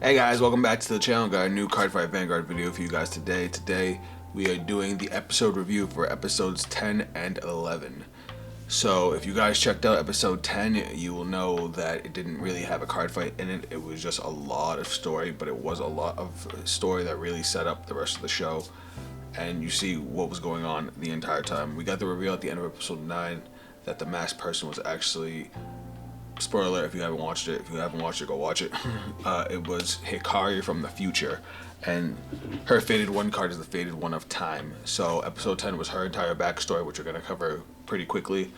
Hey guys, welcome back to the channel. Got a new Cardfight Vanguard video for you guys today. Today we are doing the episode review for episodes 10 and 11. So if you guys checked out episode 10, you will know that it didn't really have a card fight in it. It was just a lot of story, but it was a lot of story that really set up the rest of the show. And you see what was going on the entire time. We got the reveal at the end of episode 9 that the masked person was actually... Spoiler alert if you haven't watched it. If you haven't watched it, go watch it. It was Hikari from the future, and her Fated One card is the Fated One of Time. So episode 10 was her entire backstory, which we're going to cover pretty quickly.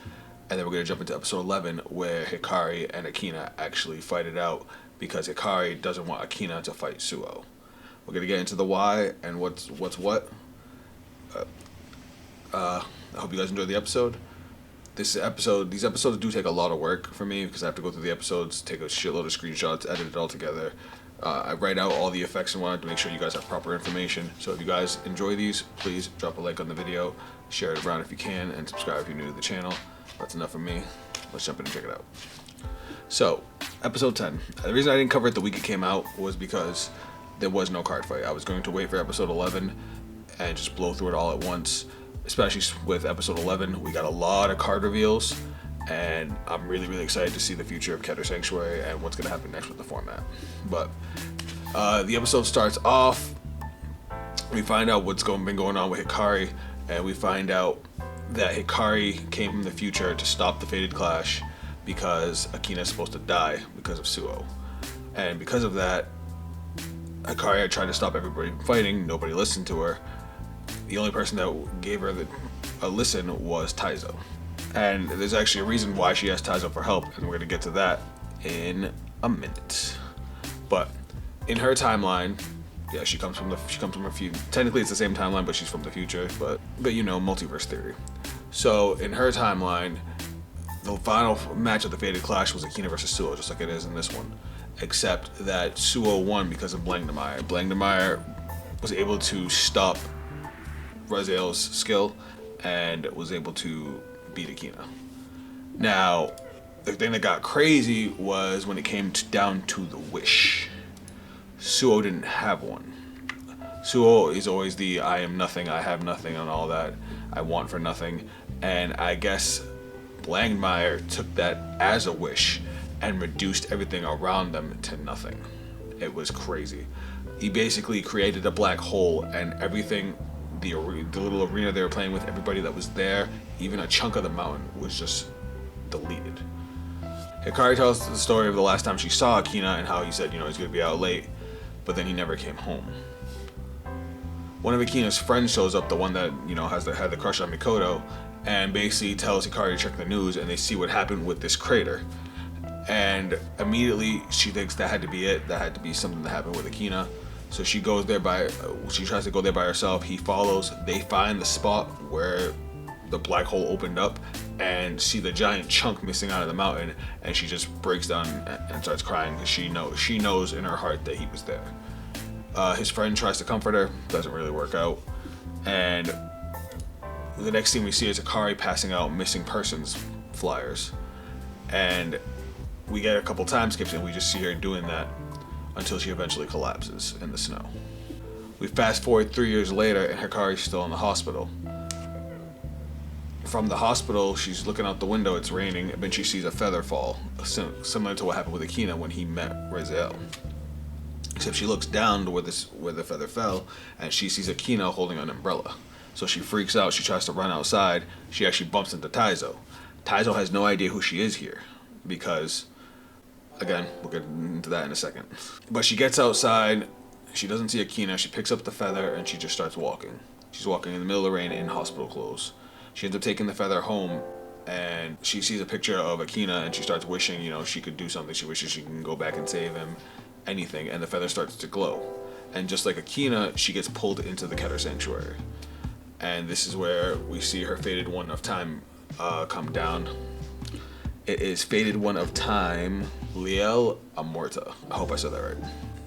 And then we're going to jump into episode 11, where Hikari and Akina actually fight it out, because Hikari doesn't want Akina to fight Suo. We're going to get into the why and what's what. I hope you guys enjoyed the episode. These episodes do take a lot of work for me because I have to go through the episodes, take a shitload of screenshots, edit it all together. I write out all the effects and whatnot to make sure you guys have proper information. So if you guys enjoy these, please drop a like on the video, share it around if you can, and subscribe if you're new to the channel. That's enough from me. Let's jump in and check it out. So, episode 10. The reason I didn't cover it the week it came out was because there was no card fight. I was going to wait for episode 11 and just blow through it all at once. Especially with episode 11, we got a lot of card reveals, and I'm really excited to see the future of Keter Sanctuary and what's going to happen next with the format. But the episode starts off, we find out what's been going on with Hikari, and we find out that Hikari came from the future to stop the Fated Clash because Akina is supposed to die because of Suo. And because of that, Hikari had tried to stop everybody from fighting, nobody listened to her. The only person that gave her a listen was Taizo. And there's actually a reason why she asked Taizo for help, and we're going to get to that in a minute. But in her timeline, yeah, she comes from a few... Technically it's the same timeline, but she's from the future. But you know, multiverse theory. So in her timeline, the final match of the Fated Clash was Akina versus Suo, just like it is in this one. Except that Suo won because of Blangdemeyer. Blangdemeyer was able to stop Raziel's skill and was able to beat Akina. Now, the thing that got crazy was when it came down to the wish. Suo didn't have one. Suo is always the I am nothing, I have nothing, and all that. I want for nothing. And I guess Blangdemeyer took that as a wish and reduced everything around them to nothing. It was crazy. He basically created a black hole, and everything, the little arena they were playing with, everybody that was there, even a chunk of the mountain was just deleted. Hikari tells the story of the last time she saw Akina and how he said, you know, he's going to be out late, but then he never came home. One of Akina's friends shows up, the one that, you know, had the crush on Mikoto, and basically tells Hikari to check the news, and they see what happened with this crater. And immediately she thinks that had to be it, that had to be something that happened with Akina. So she goes there she tries to go there by herself. He follows. They find the spot where the black hole opened up and see the giant chunk missing out of the mountain, and she just breaks down and starts crying because she knows in her heart that he was there. His friend tries to comfort her, doesn't really work out, and the next thing we see is Hikari passing out missing persons flyers, and we get a couple time skips and we just see her doing that until she eventually collapses in the snow. We fast forward 3 years later and Hikari's still in the hospital. From the hospital, she's looking out the window, it's raining, and then she sees a feather fall, similar to what happened with Akina when he met Raziel. Except she looks down to where the feather fell, and she sees Akina holding an umbrella. So she freaks out, she tries to run outside, she actually bumps into Taizo. Taizo has no idea who she is here, because... Again, we'll get into that in a second. But she gets outside, she doesn't see Akina, she picks up the feather, and she just starts walking. She's walking in the middle of the rain in hospital clothes. She ends up taking the feather home, and she sees a picture of Akina, and she starts wishing, you know, she could do something. She wishes she can go back and save him, anything, and the feather starts to glow. And just like Akina, she gets pulled into the Keter Sanctuary. And this is where we see her Fated One of Time come down. It is Fated One of Time, Liel Amorta. I hope I said that right.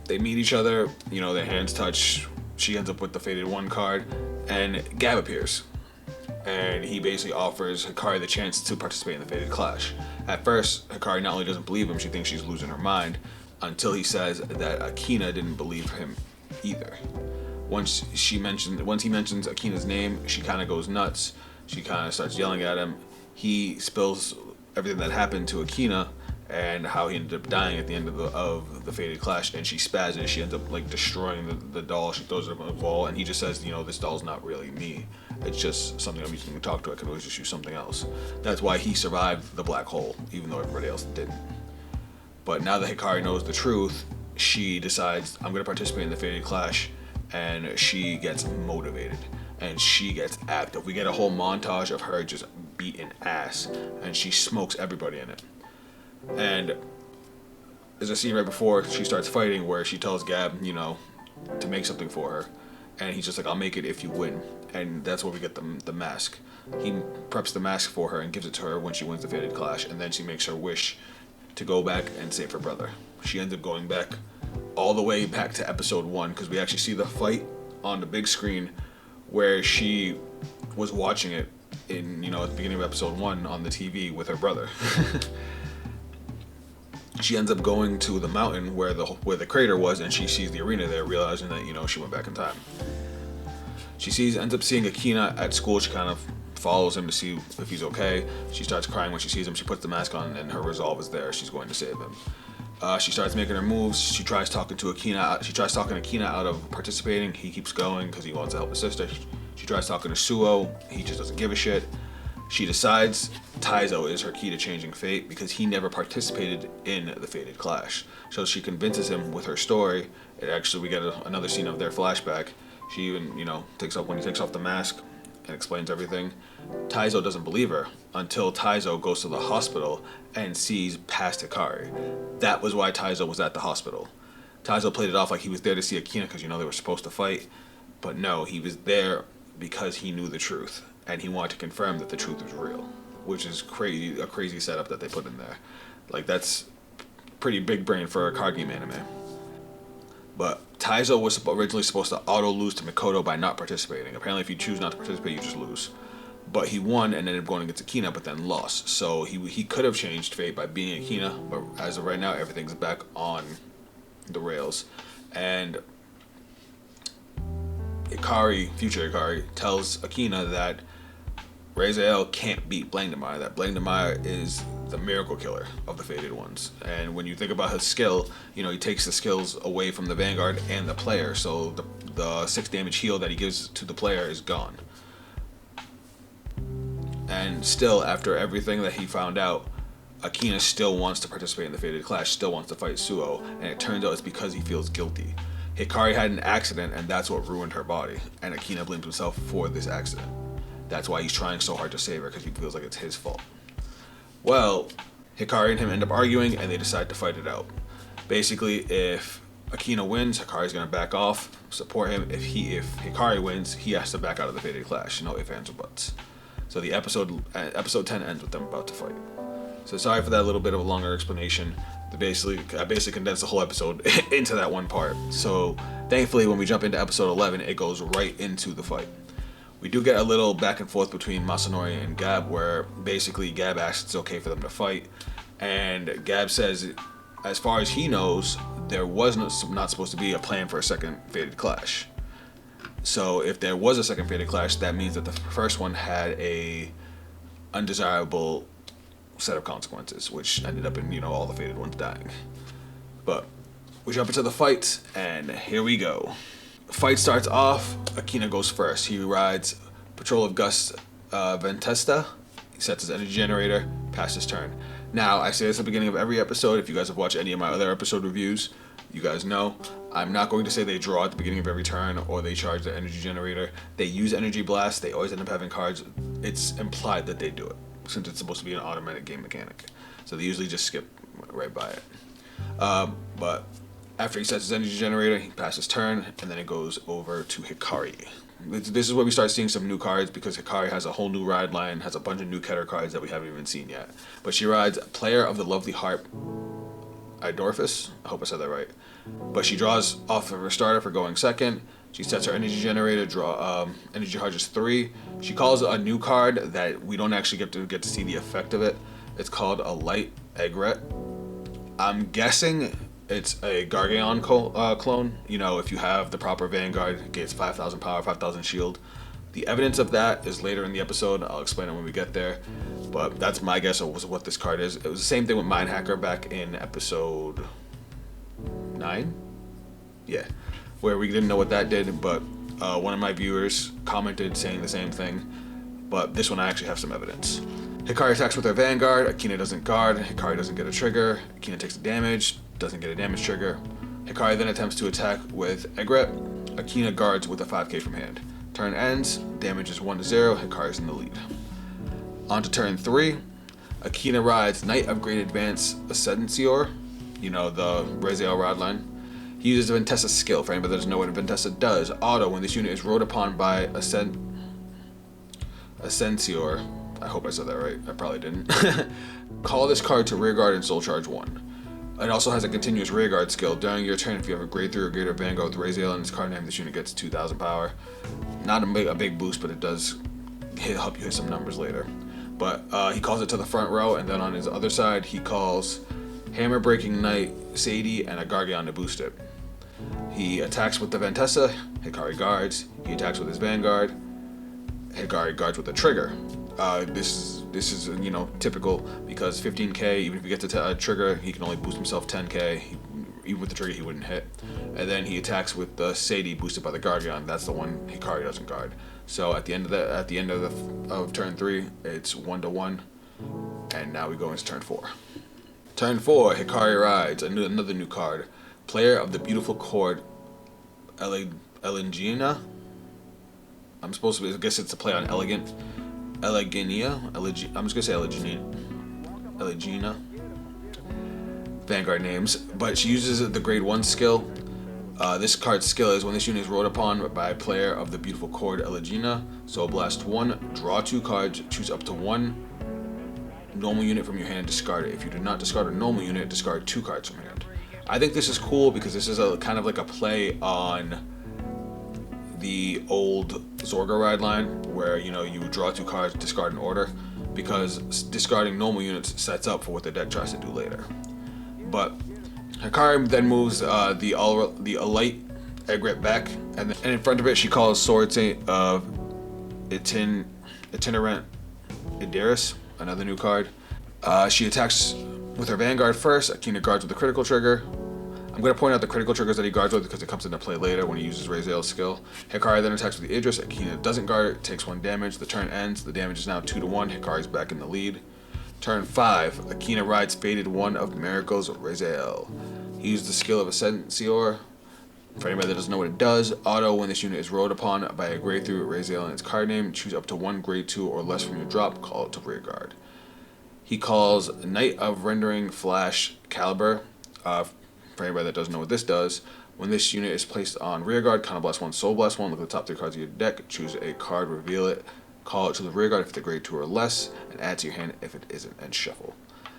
They meet each other, you know, their hands touch. She ends up with the Fated One card, and Gab appears. And he basically offers Hikari the chance to participate in the Fated Clash. At first, Hikari not only doesn't believe him, she thinks she's losing her mind, until he says that Akina didn't believe him either. Once he mentions Akina's name, she kind of goes nuts. She kind of starts yelling at him. He spills everything that happened to Akina and how he ended up dying at the end of the Fated Clash, and she spazzes. She ends up like destroying the doll. She throws it up on the wall, and he just says, this doll's not really me. It's just something I'm using to talk to. I could always just use something else. That's why he survived the black hole, even though everybody else didn't. But now that Hikari knows the truth, she decides, I'm going to participate in the Fated Clash, and she gets motivated, and she gets active. We get a whole montage of her just beating ass, and she smokes everybody in it. And there's a scene right before she starts fighting where she tells Gab, to make something for her, and he's just like, I'll make it if you win. And that's where we get the mask. He preps the mask for her and gives it to her when she wins the Fated Clash, and then she makes her wish to go back and save her brother. She ends up going back all the way back to episode 1, because we actually see the fight on the big screen where she was watching it in, at the beginning of episode 1 on the TV with her brother. She ends up going to the mountain where the crater was, and she sees the arena there, realizing that, she went back in time. She ends up seeing Akina at school. She kind of follows him to see if he's okay. She starts crying when she sees him. She puts the mask on, and her resolve is there. She's going to save him. She starts making her moves. She tries talking Akina out of participating. He keeps going because he wants to help his sister. She tries talking to Suo. He just doesn't give a shit. She decides Taizo is her key to changing fate because he never participated in the Fated Clash. So she convinces him with her story. We get another scene of their flashback. She even, when he takes off the mask and explains everything. Taizo doesn't believe her until Taizo goes to the hospital and sees past Hikari. That was why Taizo was at the hospital. Taizo played it off like he was there to see Akina because, they were supposed to fight. But no, he was there because he knew the truth. And he wanted to confirm that the truth was real, which is a crazy setup that they put in there. Like, that's pretty big brain for a card game anime. But Taizo was originally supposed to auto-lose to Mikoto by not participating. Apparently, if you choose not to participate, you just lose. But he won and ended up going against Akina, but then lost. So he could have changed fate by being Akina, but as of right now, everything's back on the rails. And future Hikari, tells Akina that Raziel can't beat Blangdemire, that Blangdemire is the miracle killer of the Fated Ones. And when you think about his skill, he takes the skills away from the Vanguard and the player, so the 6 damage heal that he gives to the player is gone. And still, after everything that he found out, Akina still wants to participate in the Fated Clash, still wants to fight Suo, and it turns out it's because he feels guilty. Hikari had an accident, and that's what ruined her body, and Akina blames himself for this accident. That's why he's trying so hard to save her, because he feels like it's his fault. Well, Hikari and him end up arguing, and they decide to fight it out. Basically, if Akina wins, Hikari's going to back off, support him. If Hikari wins, he has to back out of the Fated Clash. No ifs, ands, or buts. So the episode 10 ends with them about to fight. So sorry for that little bit of a longer explanation. I basically condensed the whole episode into that one part. So thankfully, when we jump into episode 11, it goes right into the fight. We do get a little back and forth between Masanori and Gab, where basically Gab asks it's okay for them to fight, and Gab says, as far as he knows, there was not supposed to be a plan for a second Fated Clash. So if there was a second Fated Clash, that means that the first one had a undesirable set of consequences, which ended up in, all the Fated Ones dying. But we jump into the fight, and here we go. Fight starts off, Akina goes first. He rides Patrol of Gust Ventesta. He sets his energy generator, passes his turn. Now, I say this at the beginning of every episode. If you guys have watched any of my other episode reviews, you guys know I'm not going to say they draw at the beginning of every turn or they charge their energy generator. They use Energy Blast. They always end up having cards. It's implied that they do it, since it's supposed to be an automatic game mechanic. So they usually just skip right by it. But after he sets his energy generator, he passes turn, and then it goes over to Hikari. This is where we start seeing some new cards, because Hikari has a whole new ride line, has a bunch of new Keter cards that we haven't even seen yet. But she rides Player of the Lovely Harp Idorphus. I hope I said that right. But she draws off of her starter for going second. She sets her energy generator, energy charges 3. She calls a new card that we don't actually get to see the effect of it. It's called a Light Egret. I'm guessing It's a Gargeon clone. You know, if you have the proper Vanguard, it gets 5,000 power, 5,000 shield. The evidence of that is later in the episode. I'll explain it when we get there. But that's my guess of what this card is. It was the same thing with Mindhacker back in episode 9? Yeah. Where we didn't know what that did, but one of my viewers commented saying the same thing. But this one I actually have some evidence. Hikari attacks with her Vanguard. Akina doesn't guard. Hikari doesn't get a trigger. Akina takes the damage. Doesn't get a damage trigger. Hikari then attempts to attack with Egret. Akina guards with a 5k from hand. Turn ends. Damage is 1-0. Hikari's in the lead. On to turn 3. Akina rides Knight of Great Advance Ascensior. You know, the Raziel rod line. He uses the Ventessa skill. For anybody that doesn't know what a Ventessa does, auto when this unit is rode upon by Ascensior. I hope I said that right. I probably didn't. Call this card to rearguard and soul charge 1. It also has a continuous rearguard skill. During your turn, if you have a grade 3 or greater Vanguard with Raziel in its card name, this unit gets 2,000 power. Not a big boost, but it does help you hit some numbers later. But he calls it to the front row, and then on his other side, he calls Hammer Breaking Knight, Sadie, and a Gargeon to boost it. He attacks with the Ventessa. Hikari guards. He attacks with his Vanguard. Hikari guards with the trigger. This is you know, typical, because 15k, even if he gets a trigger, he can only boost himself 10k. Even with the trigger, he wouldn't hit. And then he attacks with the Sadie boosted by the Gargeon. That's the one Hikari doesn't guard. So at the end of turn 3, it's 1-1, and now we go into turn 4. Turn 4, Hikari rides another new card. Player of the beautiful chord Elengina. I guess it's a play on elegant. Eleginia. I'm just gonna say Elegina. Vanguard names, but she uses the grade 1 skill. This card's skill is when this unit is rode upon by a player of the beautiful chord Elegina. So blast 1, draw 2 cards, choose up to 1 normal unit from your hand, discard it. If you do not discard a normal unit, discard 2 cards from hand. I think this is cool because this is a kind of like a play on the old Zorga ride line, where you know you draw 2 cards, discard in order, because discarding normal units sets up for what the deck tries to do later. But Hikari then moves the Alite Egret back, and in front of it she calls Sword Saint of Itinerant Idaris, another new card. She attacks with her Vanguard first. Akina guards with the critical trigger. I'm going to point out the critical triggers that he guards with because it comes into play later when he uses Raziel's skill. Hikari then attacks with the Idris. Akina doesn't guard it, takes 1 damage. The turn ends. The damage is now 2-1. Hikari's back in the lead. Turn 5, Akina rides Faded One of Miracles with Raziel. He uses the skill of Ascensior. For anybody that doesn't know what it does, auto when this unit is rode upon by a grade 3 with Raziel in its card name, choose up to 1 grade 2 or less from your drop, call it to rearguard. He calls Knight of Rendering Flash Caliber. For anybody that doesn't know what this does, when this unit is placed on rearguard, Counter Blast 1, Soul Blast 1, look at the top 3 cards of your deck, choose a card, reveal it, call it to the rearguard if it's a grade 2 or less, and add to your hand if it isn't, and shuffle.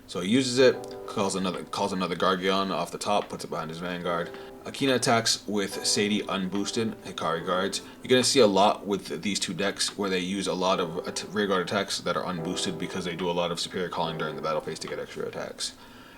So he uses it, calls another Gargeon off the top, puts it behind his Vanguard. Akina attacks with Sadie unboosted, Hikari guards. You're going to see a lot with these 2 decks where they use a lot of rearguard attacks that are unboosted because they do a lot of superior calling during the battle phase to get extra attacks.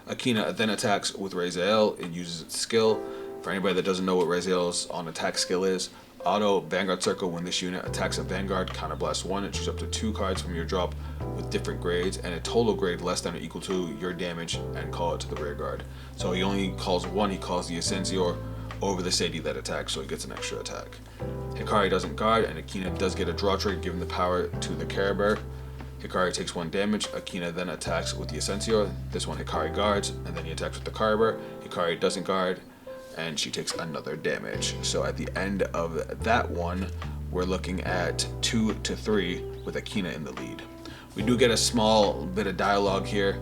Akina then attacks with Raziel. It uses its skill. For anybody that doesn't know what Raziel's on attack skill is, auto Vanguard Circle when this unit attacks a Vanguard, Counter Blast 1, and choose up to 2 cards from your drop with different grades and a total grade less than or equal to your damage and call it to the rearguard. So he only calls 1, he calls the Ascensior over the Sadie that attacks, so he gets an extra attack. Hikari doesn't guard, and Akina does get a draw trigger giving the power to the Caribou. Hikari takes 1 damage. Akina then attacks with the Ascensior. This one Hikari guards, and then he attacks with the Caribou. Hikari doesn't guard, and she takes another damage. So at the end of that one, we're looking at 2-3 with Akina in the lead. We do get a small bit of dialogue here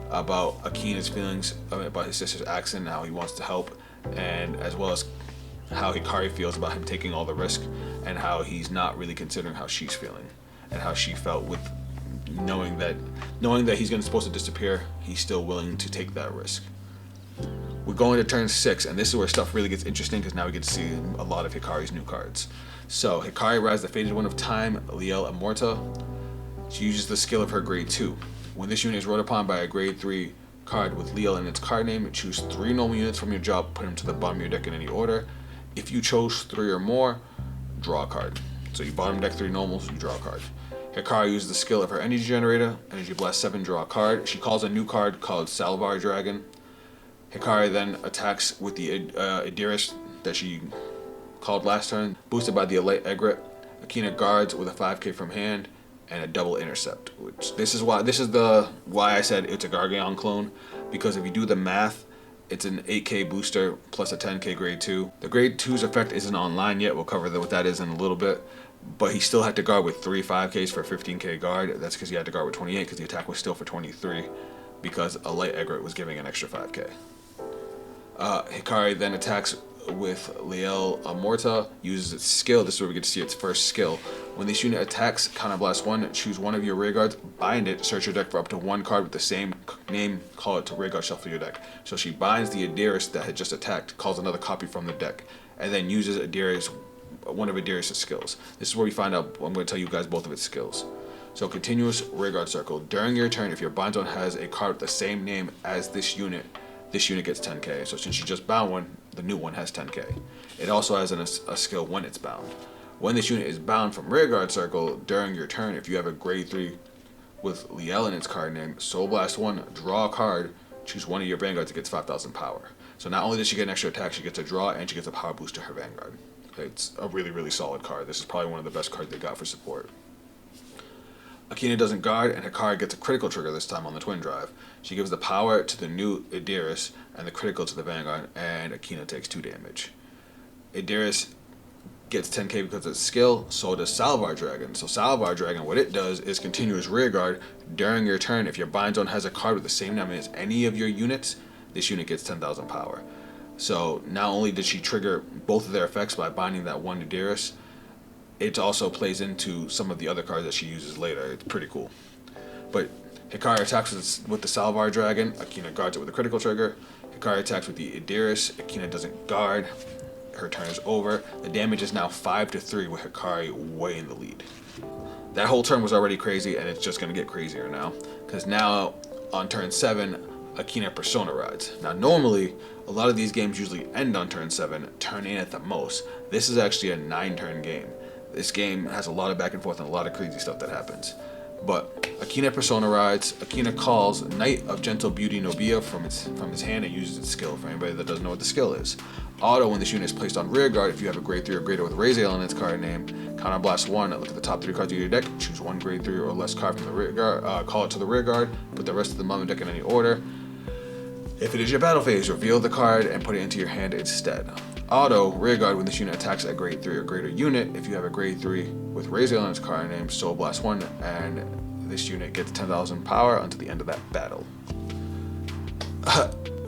about Akina's feelings about his sister's accident, how he wants to help, and as well as how Hikari feels about him taking all the risk, and how he's not really considering how she's feeling and how she felt with knowing that he's supposed to disappear. He's still willing to take that risk. We're going to turn 6, and this is where stuff really gets interesting because now we get to see a lot of Hikari's new cards. So Hikari rides the Faded One of Time, Liel Amorta. She uses the skill of her grade 2. When this unit is rode upon by a grade 3 card with Leo in its card name, choose 3 normal units from your drop, put them to the bottom of your deck in any order. If you chose 3 or more, draw a card. So you bottom deck 3 normals, you draw a card. Hikari uses the skill of her energy generator, Energy Blast 7, draw a card. She calls a new card called Salvar Dragon. Hikari then attacks with the Idris that she called last turn, boosted by the Elite Egret. Akina guards with a 5k from hand and a double intercept. Which this is why I said it's a Gargaon clone, because if you do the math, it's an 8k booster plus a 10k grade 2. The grade 2's effect isn't online yet. We'll cover what that is in a little bit. But he still had to guard with 3 5ks for 15k guard. That's because he had to guard with 28 because the attack was still for 23 because a light Egret was giving an extra 5k. Hikari then attacks with Liel Amorta, uses its skill. This is where we get to see its first skill. When this unit attacks, Counterblast 1, choose one of your rear guards, bind it, search your deck for up to 1 card with the same name, call it to rear guard, shuffle your deck. So she binds the Idris that had just attacked, calls another copy from the deck, and then uses one of Idris' skills. This is where we find out, I'm going to tell you guys both of its skills. So continuous rear guard circle. During your turn, if your bind zone has a card with the same name as this unit gets 10k. So since you just bound one, the new one has 10k. It also has a skill when it's bound. When this unit is bound from rear guard circle during your turn, if you have a grade 3 with Liel in its card name, Soul Blast 1, draw a card, choose one of your vanguards, it gets 5,000 power. So not only does she get an extra attack, she gets a draw and she gets a power boost to her vanguard. It's a really, really solid card. This is probably one of the best cards they got for support. Akina doesn't guard, and Hikari gets a critical trigger this time on the twin drive. She gives the power to the new Idris and the critical to the vanguard, and Akina takes 2 damage. Idris gets 10k because of its skill, so does Salvar Dragon. So Salvar Dragon, what it does is continuous rear guard. During your turn, if your bind zone has a card with the same name as any of your units, this unit gets 10,000 power. So not only did she trigger both of their effects by binding that one Idris, it also plays into some of the other cards that she uses later. It's pretty cool. But Hikari attacks with the Salvar Dragon, Akina guards it with a critical trigger. Hikari attacks with the Idris, Akina doesn't guard. Her turn is over. The damage is now 5-3 with Hikari way in the lead. That whole turn was already crazy, and it's just going to get crazier now. Because now, on turn 7, Akina Persona rides. Now normally, a lot of these games usually end on turn 7, turn 8 at the most. This is actually a 9-turn game. This game has a lot of back and forth and a lot of crazy stuff that happens. But Akina Persona rides. Akina calls Knight of Gentle Beauty Nobia from his hand and uses its skill. For anybody that doesn't know what the skill is. Auto, when this unit is placed on rear guard, if you have a grade 3 or greater with Raziel in its card name, Counterblast 1, look at the top 3 cards of your deck, choose one grade 3 or less card from the rear guard, call it to the rear guard, put the rest of the bottom deck in any order. If it is your battle phase, reveal the card and put it into your hand instead. Auto, rear guard, when this unit attacks a grade 3 or greater unit, if you have a grade 3 with Raziel in its card name, Soul Blast 1, and this unit gets 10,000 power until the end of that battle.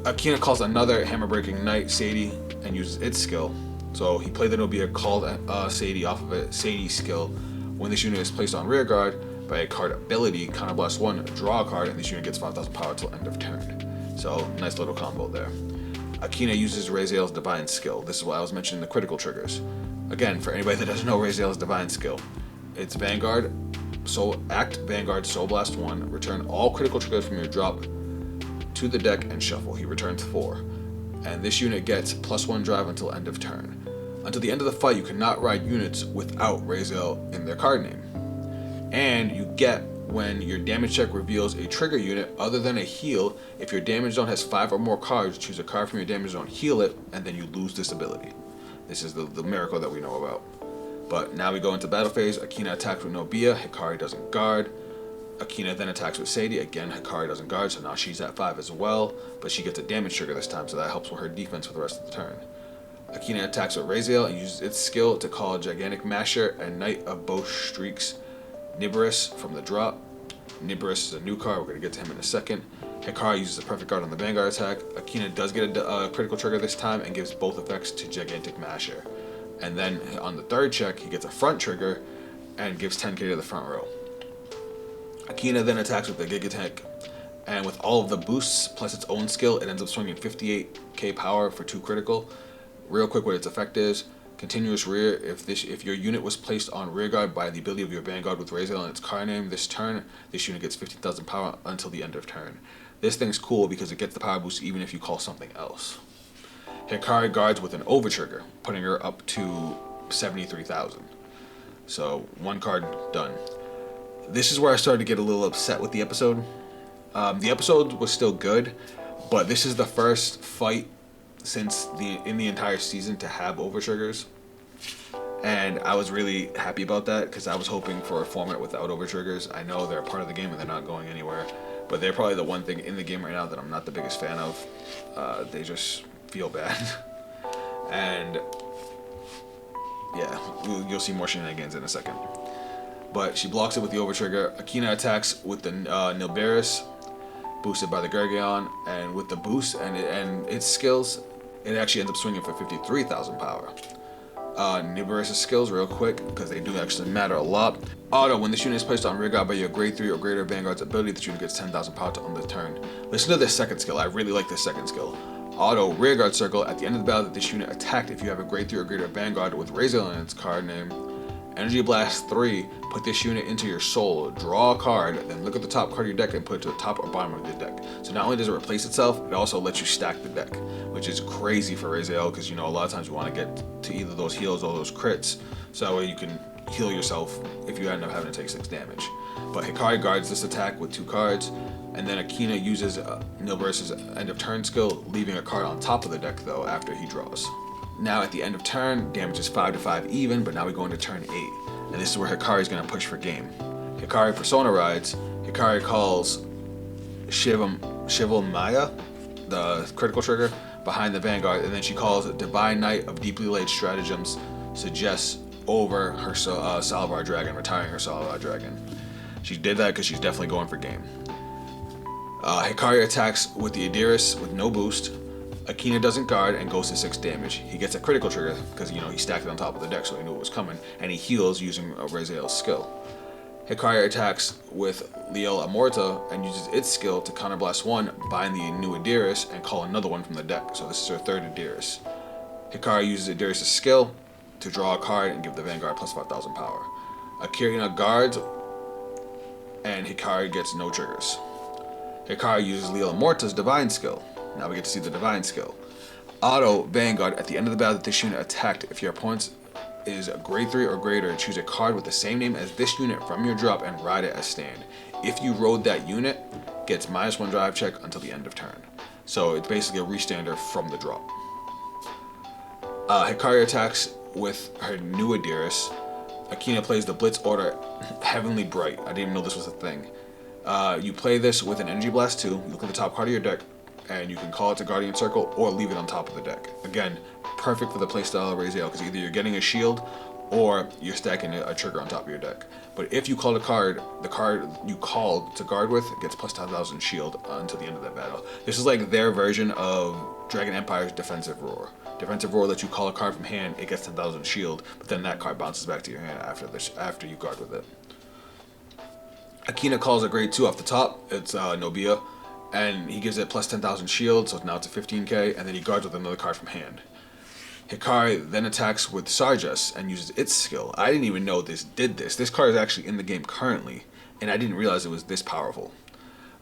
Akina calls another hammer-breaking knight, Sadie, and uses its skill. So he played the Nobia, called Sadie off of it. Sadie's skill. When this unit is placed on rear guard by a card ability, Counterblast 1, draw a card, and this unit gets 5,000 power till end of turn. So nice little combo there. Akina uses Raziel's Divine Skill. This is why I was mentioning the critical triggers. Again, for anybody that doesn't know Raziel's Divine Skill, it's Vanguard, Vanguard, Soul Blast 1, return all critical triggers from your drop to the deck and shuffle. He returns 4. And this unit gets +1 drive until end of turn. Until the end of the fight, you cannot ride units without Raziel in their card name. And you get, when your damage check reveals a trigger unit other than a heal, if your damage zone has 5 or more cards, choose a card from your damage zone, heal it, and then you lose this ability. This is the miracle that we know about. But now we go into battle phase. Akina attacks with Nobia, Hikari doesn't guard. Akina then attacks with Sadie. Again, Hikari doesn't guard, so now she's at 5 as well, but she gets a damage trigger this time, so that helps with her defense for the rest of the turn. Akina attacks with Raziel and uses its skill to call Gigantic Masher and Knight of Bow Streaks Nibiris from the drop. Nibiris is a new card, we're going to get to him in a second. Hikari uses a perfect guard on the Vanguard attack. Akina does get a critical trigger this time and gives both effects to Gigantic Masher. And then on the third check, he gets a front trigger and gives 10k to the front row. Akina then attacks with the Giga Tank, and with all of the boosts plus its own skill, it ends up swinging 58k power for 2 critical. Real quick, what its effect is: continuous rear. If your unit was placed on rear guard by the ability of your Vanguard with Raziel in its card name this turn, this unit gets 15,000 power until the end of turn. This thing's cool because it gets the power boost even if you call something else. Hikari guards with an over trigger, putting her up to 73,000. So 1 card done. This is where I started to get a little upset with the episode. The episode was still good, but this is the first fight since in the entire season to have over triggers. And I was really happy about that because I was hoping for a format without over triggers. I know they're a part of the game and they're not going anywhere, but they're probably the one thing in the game right now that I'm not the biggest fan of. They just feel bad. And yeah, you'll see more shenanigans in a second. But she blocks it with the over trigger. Akina attacks with the Nilberis, boosted by the Gergeon, and with the boost and its skills, it actually ends up swinging for 53,000 power. Nilberis' skills real quick, because they do actually matter a lot. Auto, when this unit is placed on rear guard by your grade 3 or greater Vanguard's ability, this unit gets 10,000 power to end the turn. Listen to this second skill, I really like this second skill. Auto, rear guard circle, at the end of the battle that this unit attacked, if you have a grade 3 or greater Vanguard with Raziel in its card name, Energy Blast 3, put this unit into your soul, draw a card, then look at the top card of your deck and put it to the top or bottom of the deck. So not only does it replace itself, it also lets you stack the deck, which is crazy for Raziel because, you know, a lot of times you want to get to either those heals or those crits, so that way you can heal yourself if you end up having to take 6 damage. But Hikari guards this attack with 2 cards, and then Akina uses Nilberis' end of turn skill, leaving a card on top of the deck though after he draws. Now at the end of turn, damage is 5 to 5 even, but now we go into turn 8. And this is where Hikari's going to push for game. Hikari Persona rides. Hikari calls Shival Maya, the critical trigger, behind the Vanguard, and then she calls Divine Knight of Deeply Laid Stratagems, suggests over her Salvar Dragon, retiring her Salvar Dragon. She did that because she's definitely going for game. Hikari attacks with the Adiris with no boost. Akina doesn't guard and goes to 6 damage. He gets a critical trigger because, you know, he stacked it on top of the deck so he knew it was coming, and he heals using Raziel's skill. Hikari attacks with Liel Amorta and uses its skill to counterblast 1, bind the new Adiris, and call another one from the deck. So this is her 3rd Adiris. Hikari uses Adiris' skill to draw a card and give the Vanguard plus 5,000 power. Akina guards, and Hikari gets no triggers. Hikari uses Liel Amorta's Divine skill. Now we get to see the Divine skill. Auto Vanguard, at the end of the battle that this unit attacked, if your opponent is a grade 3 or greater, choose a card with the same name as this unit from your drop and ride it as stand. If you rode that unit, gets -1 drive check until the end of turn. So it's basically a restander from the drop. Hikari attacks with her new Adiris. Akina plays the Blitz Order Heavenly Bright. I didn't even know this was a thing. You play this with an Energy Blast 2, you look at the top card of your deck, and you can call it to Guardian Circle or leave it on top of the deck. Again, perfect for the playstyle of Raziel because either you're getting a shield or you're stacking a trigger on top of your deck. But if you call the card you called to guard with gets plus 10,000 shield until the end of that battle. This is like their version of Dragon Empire's Defensive Roar. Defensive Roar lets you call a card from hand, it gets 10,000 shield, but then that card bounces back to your hand after you guard with it. Akina calls a grade 2 off the top, it's Nobia, and he gives it plus 10,000 shield, so now it's a 15k, and then he guards with another card from hand. Hikari then attacks with Sarjas and uses its skill. I didn't even know this did this. This card is actually in the game currently, and I didn't realize it was this powerful.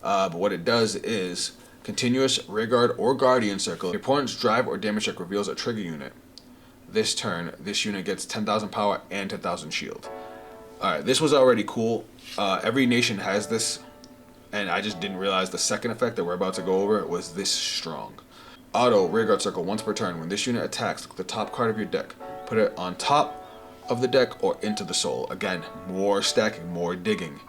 But what it does is, continuous rearguard or guardian circle. Your opponent's drive or damage check reveals a trigger unit. This turn, this unit gets 10,000 power and 10,000 shield. Alright, this was already cool. Every nation has this, and I just didn't realize the second effect that we're about to go over was this strong. Auto rearguard circle once per turn. When this unit attacks, look at the top card of your deck. Put it on top of the deck or into the soul. Again, more stacking, more digging.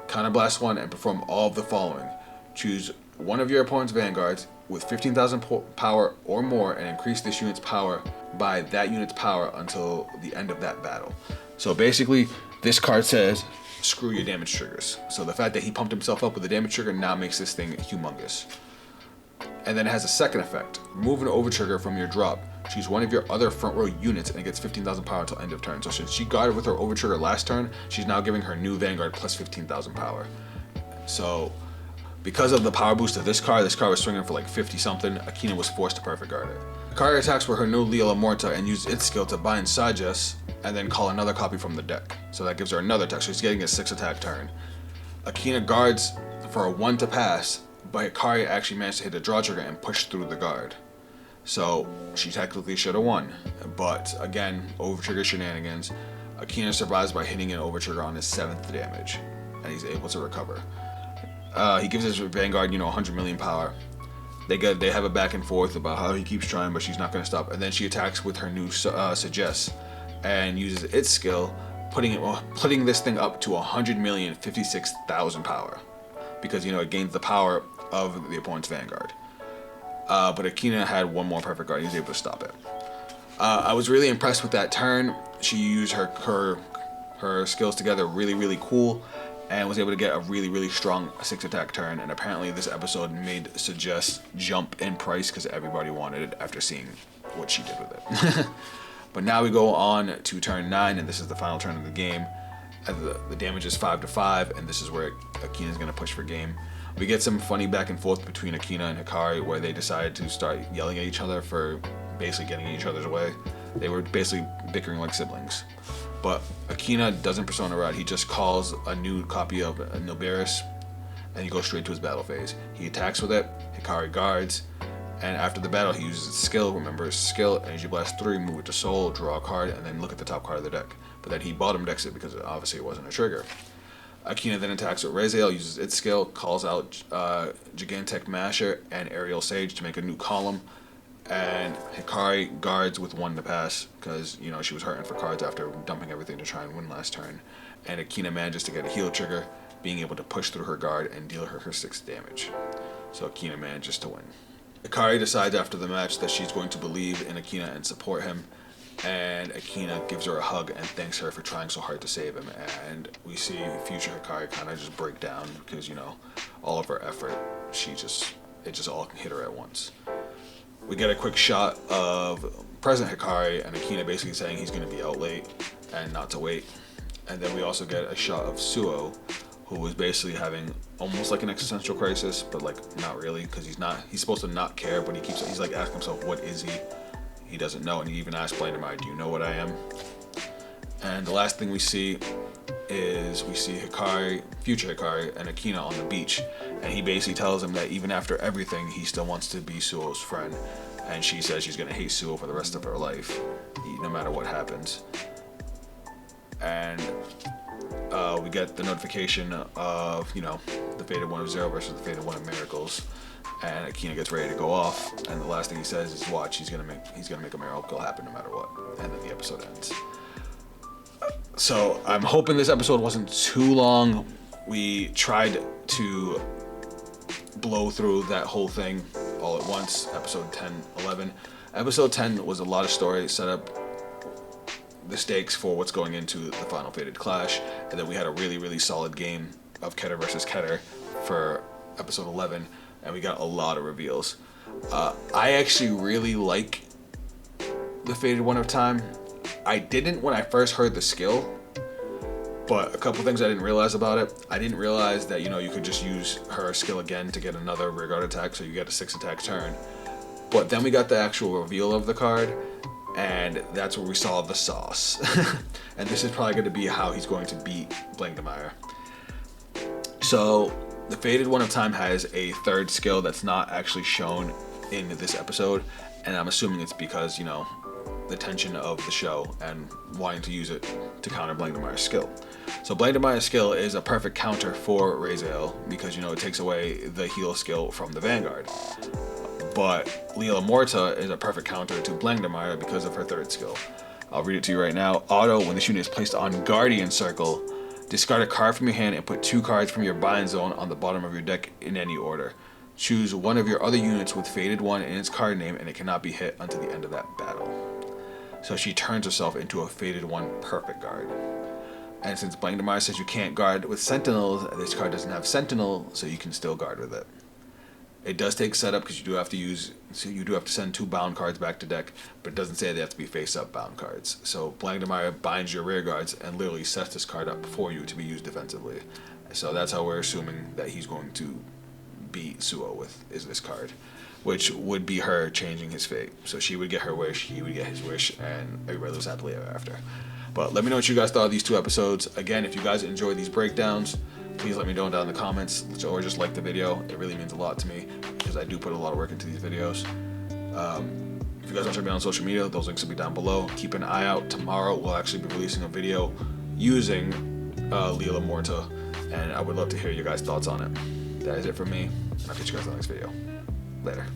Counterblast 1 and perform all of the following. Choose one of your opponent's vanguards with 15,000 power or more and increase this unit's power by that unit's power until the end of that battle. So basically, this card says, screw your damage triggers. So the fact that he pumped himself up with a damage trigger now makes this thing humongous. And then it has a second effect. Remove an over trigger from your drop. Choose one of your other front row units and it gets 15,000 power until end of turn. So since she guarded with her over trigger last turn, she's now giving her new Vanguard plus 15,000 power. So because of the power boost of this card was swinging for like 50 something, Akina was forced to perfect guard it. Hikari attacks with her new Liel Amorta and uses its skill to bind Sarjas and then call another copy from the deck. So that gives her another attack, so she's getting a 6 attack turn. Akina guards for a 1 to pass, but Hikari actually managed to hit the draw trigger and push through the guard. So she technically should have won, but again, over trigger shenanigans. Akina survives by hitting an over trigger on his 7th damage, and he's able to recover. He gives his Vanguard, 100 million power. They have a back and forth about how he keeps trying, but she's not going to stop. And then she attacks with her new Suggest and uses its skill, putting this thing up to 100,056,000 power, because it gains the power of the opponent's Vanguard. But Akina had one more perfect guard. He was able to stop it. I was really impressed with that turn. She used her skills together really, really cool, and was able to get a really, really strong 6-attack turn. And apparently this episode made Suggest jump in price because everybody wanted it after seeing what she did with it. But now we go on to turn 9, and this is the final turn of the game. The damage is 5-5, and this is where Akina is going to push for game. We get some funny back and forth between Akina and Hikari, where they decide to start yelling at each other for basically getting in each other's way. They were basically bickering like siblings. But Akina doesn't Persona Rod. He just calls a new copy of Nobiris, and he goes straight to his battle phase. He attacks with it, Hikari guards, and after the battle he uses his skill. Remember his skill, Energy Blast 3, move it to Soul, draw a card, and then look at the top card of the deck. But then he bottom decks it because obviously it wasn't a trigger. Akina then attacks with Raziel, uses its skill, calls out Gigantech Masher and Aerial Sage to make a new column, and Hikari guards with 1 to pass because she was hurting for cards after dumping everything to try and win last turn. And Akina manages to get a heal trigger, being able to push through her guard and deal her 6 damage. So Akina manages to win. Hikari decides after the match that she's going to believe in Akina and support him, and Akina gives her a hug and thanks her for trying so hard to save him. And we see future Hikari kind of just break down because all of her effort, it just all hit her at once. We get a quick shot of present Hikari and Akina basically saying he's going to be out late and not to wait. And then we also get a shot of Suo, who was basically having almost like an existential crisis, but like not really, because he's supposed to not care, but he's like asking himself, what is he? He doesn't know, and he even asked Blandemire, do you know what I am? And the last thing we see is Hikari, future Hikari, and Akina on the beach, and he basically tells him that even after everything, he still wants to be Suo's friend, and she says she's gonna hate Suo for the rest of her life, no matter what happens. And we get the notification of the Fated One of Zero versus the Fated One of Miracles, and Akina gets ready to go off, and the last thing he says is, watch, he's gonna make a miracle happen no matter what, and then the episode ends. So I'm hoping this episode wasn't too long. We tried to blow through that whole thing all at once, episode 10, 11. Episode 10 was a lot of story, set up the stakes for what's going into the final Fated Clash, and then we had a really, really solid game of Keter versus Keter for episode 11, and we got a lot of reveals. I actually really like the Fated One of Time. I didn't when I first heard the skill, but a couple things I didn't realize about it. I didn't realize that you could just use her skill again to get another rear guard attack, so you get a 6-attack turn. But then we got the actual reveal of the card, and that's where we saw the sauce. And this is probably going to be how he's going to beat Blandemire. So the Fated One of Time has a 3rd skill that's not actually shown in this episode, and I'm assuming it's because the tension of the show and wanting to use it to counter Blandemire's skill. So Blandemire's skill is a perfect counter for Raziel because it takes away the heal skill from the Vanguard. But Leela Morta is a perfect counter to Blandemire because of her 3rd skill. I'll read it to you right now. Auto, when this unit is placed on Guardian Circle, discard a card from your hand and put 2 cards from your bind zone on the bottom of your deck in any order. Choose one of your other units with Fated One in its card name, and it cannot be hit until the end of that battle. So she turns herself into a Fated One perfect guard. And since Blandemire says you can't guard with Sentinels, this card doesn't have Sentinel, so you can still guard with it. It does take setup because you do have to send 2 bound cards back to deck, but it doesn't say they have to be face-up bound cards. So Blandemire binds your rear guards and literally sets this card up for you to be used defensively. So that's how we're assuming that he's going to beat Suo with, is this card, which would be her changing his fate. So she would get her wish, he would get his wish, and everybody lives happily ever after. But let me know what you guys thought of these 2 episodes. Again, if you guys enjoy these breakdowns, please let me know down in the comments, or just like the video. It really means a lot to me because I do put a lot of work into these videos. If you guys want to check me out on social media, those links will be down below. Keep an eye out. Tomorrow we'll actually be releasing a video using Lila Morta, and I would love to hear your guys' thoughts on it. That is it for me, and I'll catch you guys in the next video. Later.